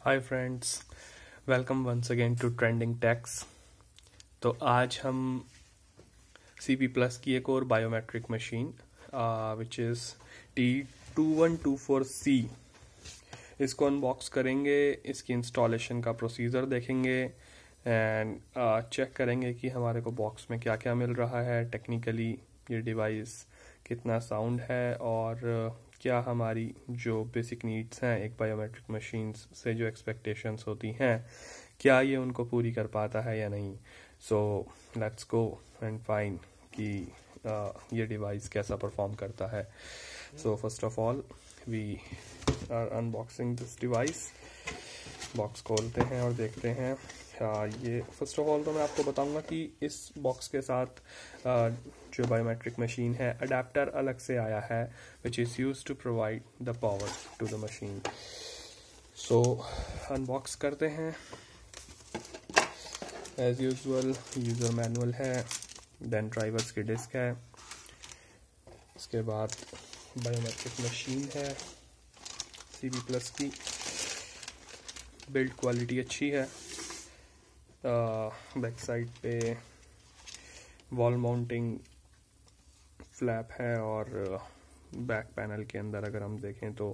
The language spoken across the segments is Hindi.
Hi friends, welcome once again to trending techs. तो आज हम CP+ की एक और biometric machine which is T2124C इसको अनबॉक्स करेंगे। इसकी इंस्टॉलेशन का प्रोसीजर देखेंगे एंड चेक करेंगे कि हमारे को बॉक्स में क्या क्या मिल रहा है। टेक्निकली ये डिवाइस कितना साउंड है और क्या हमारी जो बेसिक नीड्स हैं एक बायोमेट्रिक मशीन्स से जो एक्सपेक्टेशंस होती हैं क्या ये उनको पूरी कर पाता है या नहीं। So let's go and find कि ये डिवाइस कैसा परफॉर्म करता है। So first of all we are unboxing this device. Box खोलते हैं और देखते हैं। ये फर्स्ट ऑफ ऑल तो मैं आपको बताऊंगा कि इस बॉक्स के साथ जो बायोमेट्रिक मशीन है अडेप्टर अलग से आया है which is use to provide the power to the machine. So unbox करते हैं। एज यूजुअल यूज़र मैनुअल है, देन ड्राइवर्स की डिस्क है, उसके बाद बायोमेट्रिक मशीन है CP+ की। बिल्ड क्वालिटी अच्छी है। बैक साइड पे वॉल माउंटिंग फ्लैप है और बैक पैनल के अंदर अगर हम देखें तो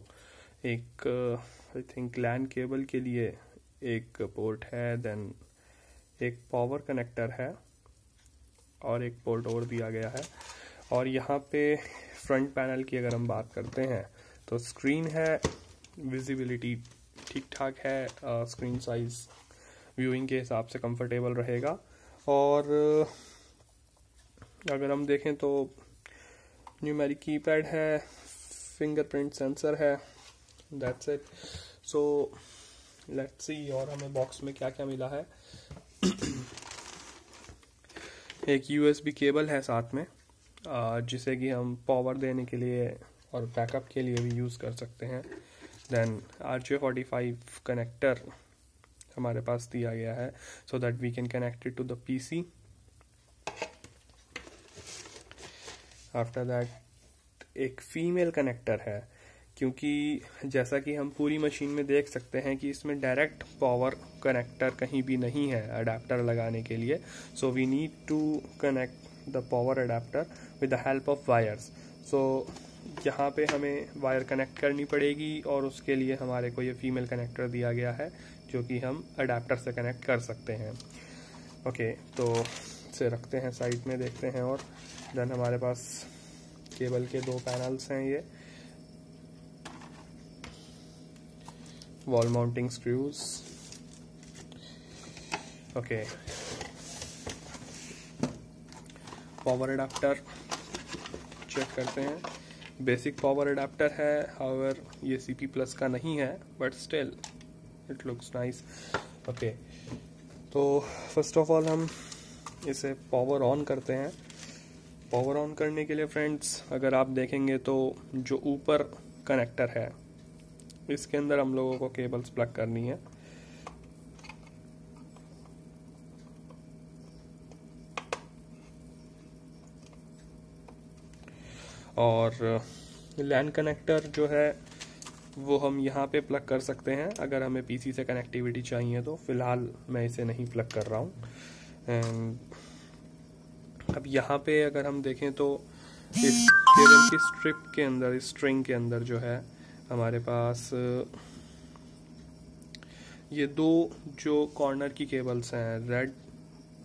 एक आई थिंक लैन केबल के लिए एक पोर्ट है, देन एक पावर कनेक्टर है और एक पोर्ट और दिया गया है। और यहाँ पे फ्रंट पैनल की अगर हम बात करते हैं तो स्क्रीन है, विजिबिलिटी ठीक ठाक है, स्क्रीन साइज व्यूइंग के हिसाब से कंफर्टेबल रहेगा। और अगर हम देखें तो न्यूमेरिक कीपैड है, फिंगरप्रिंट सेंसर है, that's it. So let's see और हमें बॉक्स में क्या क्या मिला है। एक USB केबल है साथ में जिसे कि हम पावर देने के लिए और बैकअप के लिए भी यूज़ कर सकते हैं। देन RJ45 कनेक्टर हमारे पास दिया गया है so that we can connect it to the PC। After that एक फीमेल कनेक्टर है, क्योंकि जैसा कि हम पूरी मशीन में देख सकते हैं कि इसमें डायरेक्ट पावर कनेक्टर कहीं भी नहीं है अडेप्टर लगाने के लिए। So we need to connect the power adapter with the help of wires. So यहाँ पे हमें वायर कनेक्ट करनी पड़ेगी और उसके लिए हमारे को ये फीमेल कनेक्टर दिया गया है जो कि हम अडेप्टर से कनेक्ट कर सकते हैं। ओके, तो इसे रखते हैं साइड में, देखते हैं। और देन हमारे पास केबल के दो पैनल्स हैं, ये wall mounting screws. Okay, power adapter check करते हैं। बेसिक पावर अडेप्टर है, हाउएवर ये CP+ का नहीं है, but still it looks nice. Okay, तो फर्स्ट ऑफ ऑल हम इसे पावर ऑन करते हैं। पावर ऑन करने के लिए फ्रेंड्स अगर आप देखेंगे तो जो ऊपर कनेक्टर है इसके अंदर हम लोगों को केबल्स प्लग करनी है। और लैन कनेक्टर जो है वो हम यहाँ पे प्लग कर सकते हैं अगर हमें PC से कनेक्टिविटी चाहिए तो। फिलहाल मैं इसे नहीं प्लग कर रहा हूँ। एंड अब यहाँ पे अगर हम देखें तो इस केबल की स्ट्रिप के अंदर, इस स्ट्रिंग के अंदर जो है हमारे पास ये दो जो कॉर्नर की केबल्स हैं, रेड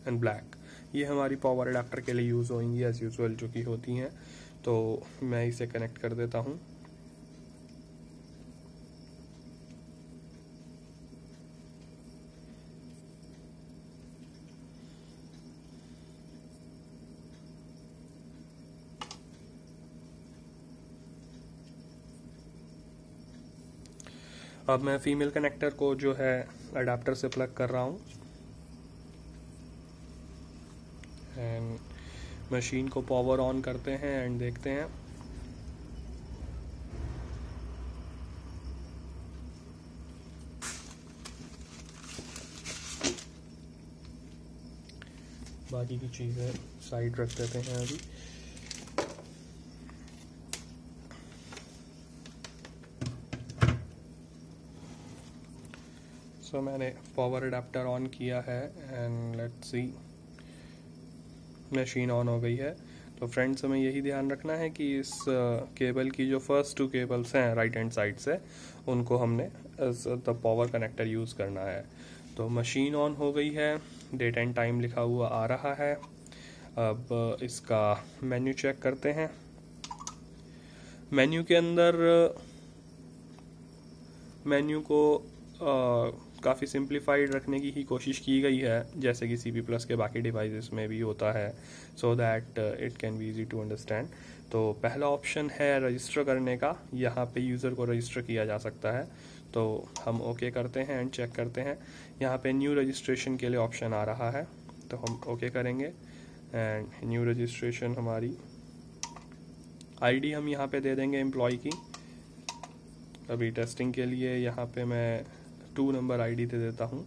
एंड ब्लैक, ये हमारी पावर अडेप्टर के लिए यूज़ होंगी एज यूजुअल जो कि होती हैं। तो मैं इसे कनेक्ट कर देता हूँ। अब मैं फीमेल कनेक्टर को जो है अडेप्टर से प्लग कर रहा हूँ एंड मशीन को पावर ऑन करते हैं एंड देखते हैं। बाकी की चीज़ें साइड रख देते हैं अभी। सो मैंने पावर अडेप्टर ऑन किया है and let's see machine on हो गई है। तो फ्रेंड्स हमें यही ध्यान रखना है कि इस केबल की जो फर्स्ट 2 केबल्स हैं राइट हैंड साइड से उनको हमने as the power connector use करना है। तो मशीन ऑन हो गई है, डेट एंड टाइम लिखा हुआ आ रहा है। अब इसका मेन्यू चेक करते हैं। मेन्यू के अंदर मेन्यू को काफ़ी सिंप्लीफाइड रखने की ही कोशिश की गई है, जैसे कि CP+ के बाकी डिवाइसेस में भी होता है, so that it can be easy to understand. तो पहला ऑप्शन है रजिस्टर करने का। यहाँ पे यूज़र को रजिस्टर किया जा सकता है, तो हम ओके करते हैं एंड चेक करते हैं। यहाँ पे न्यू रजिस्ट्रेशन के लिए ऑप्शन आ रहा है, तो हम ओके करेंगे एंड न्यू रजिस्ट्रेशन हमारी ID हम यहाँ पे दे देंगे एम्प्लॉय की। अभी टेस्टिंग के लिए यहाँ पे मैं 2 नंबर ID दे देता हूँ,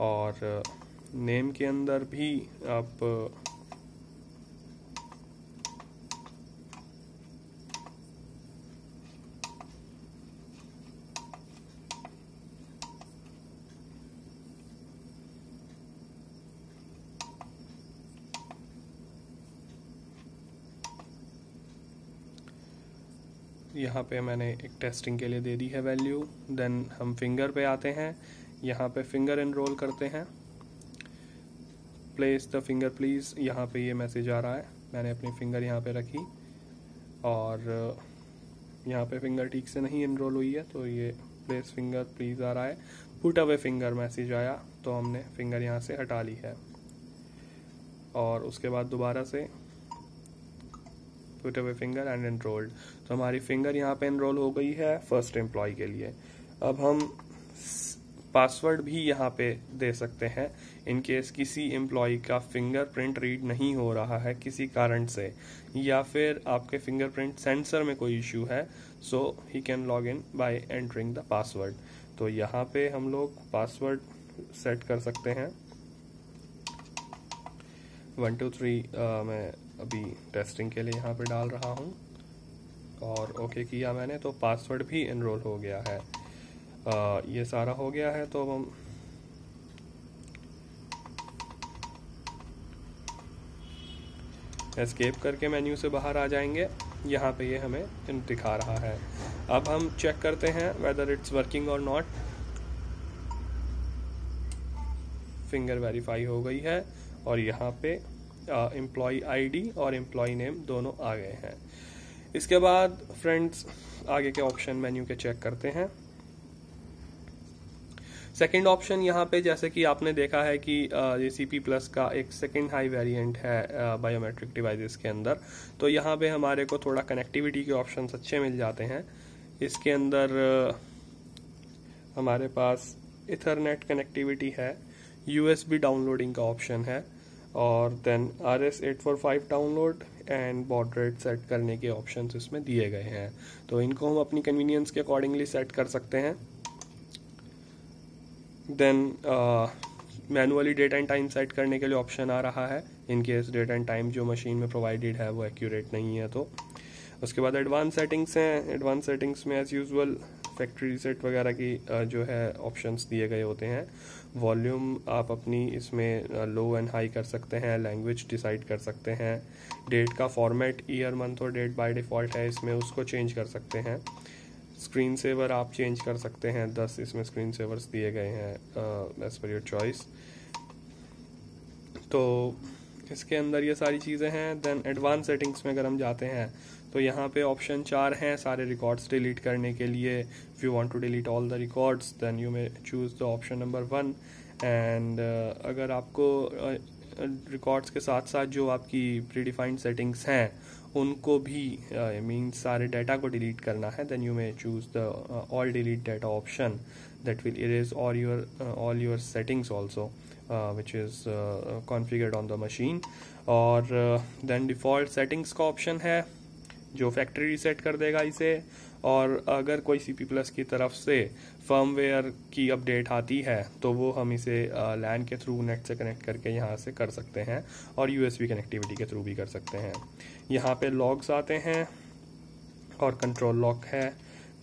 और नेम के अंदर भी आप यहाँ पे मैंने एक टेस्टिंग के लिए दे दी है वैल्यू। देन हम फिंगर पे आते हैं, यहाँ पे फिंगर एनरोल करते हैं। प्लेस द फिंगर प्लीज़, यहाँ पे ये मैसेज आ रहा है। मैंने अपनी फिंगर यहाँ पे रखी और यहाँ पे फिंगर ठीक से नहीं एनरोल हुई है, तो ये प्लेस फिंगर प्लीज़ आ रहा है। पुट अवे फिंगर मैसेज आया, तो हमने फिंगर यहाँ से हटा ली है। और उसके बाद दोबारा से put away finger and enrolled, तो हमारी फिंगर यहाँ पे एनरोल हो गई है फर्स्ट एम्प्लॉय के लिए। अब हम पासवर्ड भी यहाँ पे दे सकते हैं इन केस किसी एम्प्लॉय का फिंगरप्रिंट रीड नहीं हो रहा है किसी कारण से, या फिर आपके फिंगरप्रिंट सेंसर में कोई इशू है, so he can log in by entering the password. तो यहाँ पे हम लोग पासवर्ड सेट कर सकते हैं 1 2 3। मैं अभी टेस्टिंग के लिए यहाँ पे डाल रहा हूँ और ओके किया मैंने, तो पासवर्ड भी एनरोल हो गया है। ये सारा हो गया है, तो हम एस्केप करके मेन्यू से बाहर आ जाएंगे। यहाँ पे ये हमें दिखा रहा है। अब हम चेक करते हैं वेदर इट्स वर्किंग और नॉट। फिंगर वेरीफाई हो गई है और यहाँ पे एम्प्लॉय ID और एम्प्लॉय नेम दोनों आ गए हैं। इसके बाद फ्रेंड्स आगे के ऑप्शन मेन्यू के चेक करते हैं। सेकंड ऑप्शन यहाँ पे जैसे कि आपने देखा है कि ये CP+ का एक सेकंड हाई वेरिएंट है बायोमेट्रिक डिवाइसेस के अंदर, तो यहाँ पे हमारे को थोड़ा कनेक्टिविटी के ऑप्शंस अच्छे मिल जाते हैं। इसके अंदर हमारे पास इथरनेट कनेक्टिविटी है, USB डाउनलोडिंग का ऑप्शन है, और then RS-845 download and baud rate set करने के ऑप्शंस इसमें दिए गए हैं। तो इनको हम अपनी कन्वीनियंस के अकॉर्डिंगली सेट कर सकते हैं। Then manually date and time set करने के लिए ऑप्शन आ रहा है in case date and time जो मशीन में प्रोवाइडेड है वो एक्यूरेट नहीं है तो। उसके बाद एडवांस सेटिंग्स हैं। एडवांस सेटिंग्स में एज़ यूजुअल फैक्ट्री रीसेट वगैरह की जो है ऑप्शंस दिए गए होते हैं। वॉल्यूम आप अपनी इसमें लो एंड हाई कर सकते हैं, लैंग्वेज डिसाइड कर सकते हैं, डेट का फॉर्मेट ईयर मंथ और डेट बाय डिफ़ॉल्ट है इसमें, उसको चेंज कर सकते हैं। स्क्रीन सेवर आप चेंज कर सकते हैं, 10 इसमें स्क्रीन सेवर्स दिए गए हैं एज पर योर चॉइस। तो इसके अंदर ये सारी चीज़ें हैं। देन एडवांस सेटिंग्स में अगर हम जाते हैं तो यहाँ पे ऑप्शन 4 हैं सारे रिकॉर्ड्स डिलीट करने के लिए। If you want to delete all the records then you may choose the option number 1। And अगर आपको रिकॉर्ड्स के साथ साथ जो आपकी प्रीडिफाइंड सेटिंग्स हैं उनको भी मीन्स सारे डाटा को डिलीट करना है, then you may choose the all delete data option that will erase all your settings also which is configured on the machine। और then default settings का ऑप्शन है जो फैक्ट्री रीसेट कर देगा इसे। और अगर कोई CP+ की तरफ से फर्मवेयर की अपडेट आती है तो वो हम इसे LAN के थ्रू नेट से कनेक्ट करके यहाँ से कर सकते हैं और USB कनेक्टिविटी के थ्रू भी कर सकते हैं। यहाँ पे लॉग्स आते हैं और कंट्रोल लॉक है।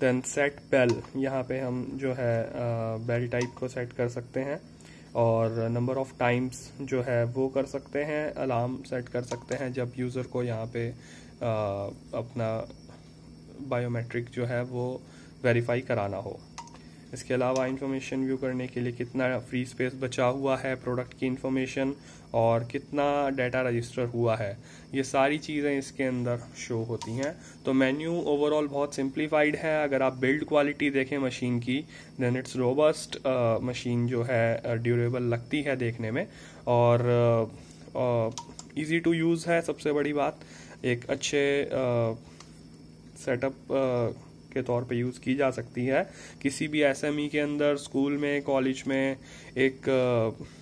देन सेट बेल, यहाँ पे हम जो है बेल टाइप को सेट कर सकते हैं, और नंबर ऑफ टाइम्स जो है वो कर सकते हैं, अलार्म सेट कर सकते हैं जब यूज़र को यहाँ पे अपना बायोमेट्रिक जो है वो वेरीफाई कराना हो। इसके अलावा इंफॉर्मेशन व्यू करने के लिए कितना फ्री स्पेस बचा हुआ है प्रोडक्ट की इंफॉर्मेशन, और कितना डाटा रजिस्टर हुआ है, ये सारी चीज़ें इसके अंदर शो होती हैं। तो मेन्यू ओवरऑल बहुत सिंप्लीफाइड है। अगर आप बिल्ड क्वालिटी देखें मशीन की, देन इट्स रोबस्ट मशीन जो है, ड्यूरेबल लगती है देखने में, और इजी टू यूज़ है। सबसे बड़ी बात, एक अच्छे सेटअप के तौर पे यूज़ की जा सकती है किसी भी एसएमई के अंदर, स्कूल में, कॉलेज में, एक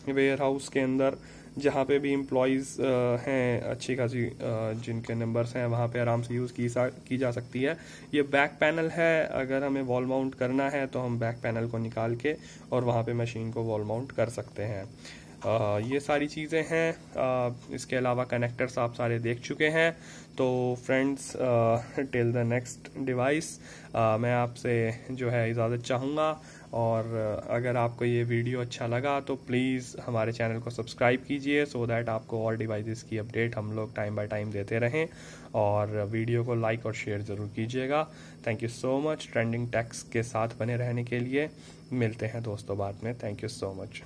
वेयर हाउस के अंदर, जहाँ पे भी एम्प्लॉयज़ हैं अच्छी खासी जिनके नंबर्स हैं, वहाँ पे आराम से यूज़ की जा सकती है। ये बैक पैनल है, अगर हमें वॉल माउंट करना है तो हम बैक पैनल को निकाल के और वहाँ पे मशीन को वॉल माउंट कर सकते हैं। ये सारी चीज़ें हैं। इसके अलावा कनेक्टर्स आप सारे देख चुके हैं। तो friends, till the next device, मैं आपसे जो है इजाज़त चाहूँगा, और अगर आपको ये वीडियो अच्छा लगा तो प्लीज़ हमारे चैनल को सब्सक्राइब कीजिए, सो दैट आपको और डिवाइसेस की अपडेट हम लोग टाइम बाय टाइम देते रहें, और वीडियो को लाइक और शेयर ज़रूर कीजिएगा। Thank you so much. Trending techs के साथ बने रहने के लिए मिलते हैं दोस्तों बाद में। Thank you so much.